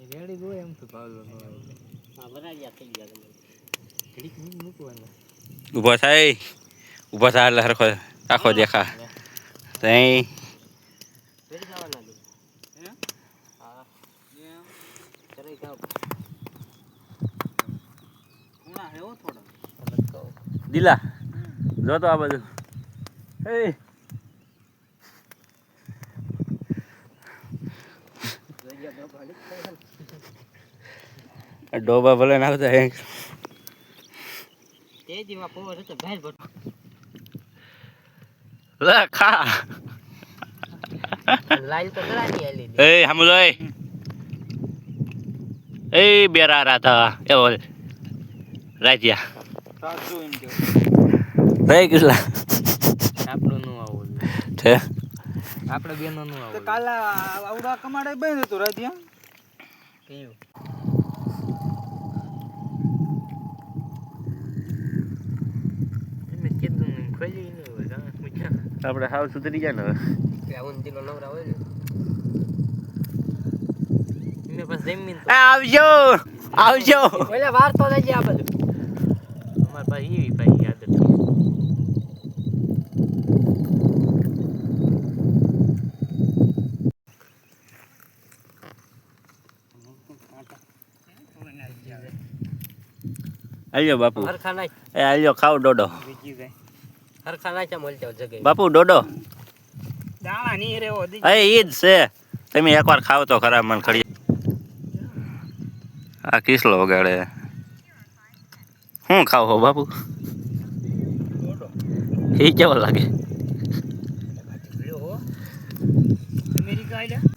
ready ગયો એમ તો Pavlov નો હા વરાડિયા થઈ ગયા તમે ઘડીક મૂકવાના ઊભો થાય એટલે હરખો આખો દેખા તઈ રેડી જવાના દે હે હા એમ કરે જાવ કોણા હે હો થોડો દિલા જો તો આ બાજુ એ ડોબા ભલે નાખતા હે તેજીમાં પોર હતો ભાઈ ભટ લા ખા લાઈન તો કરાતી આલી એ હમલોય એ બેરા રાતા એ બોલ રાજ્યા સાચું એમ કે રે કિસલા આપણું નું આવું છે આપણે બેનો નું આવું તો કાલા આવડા કમાડે બેન હતું રાજ્યા કયું એમે કીધું ને ખોલી ન હોય મુજા આપણે હાવ સુધરી જાય ને હવે કે આવું દિલો નવરા હોય ને એને બસ જમીન આવજો આવજો ઓલા વાર તો લઈ આ બધું અમાર પાસે એવી ભાઈ યાદ હતી આવજો બાપુ હરખા નાખ એ આવજો ખાવ ડોડો હરખા નાખ્યા મોલ જાવ જગે બાપુ ડોડો દાણા ની રેવો એ ઈજ છે તમે એકવાર ખાવ તો ખરા મન ખડી આ કિસલો વગાડે શું ખાવ હો બાપુ એ કેવો લાગે અમેરિકા આલ્યા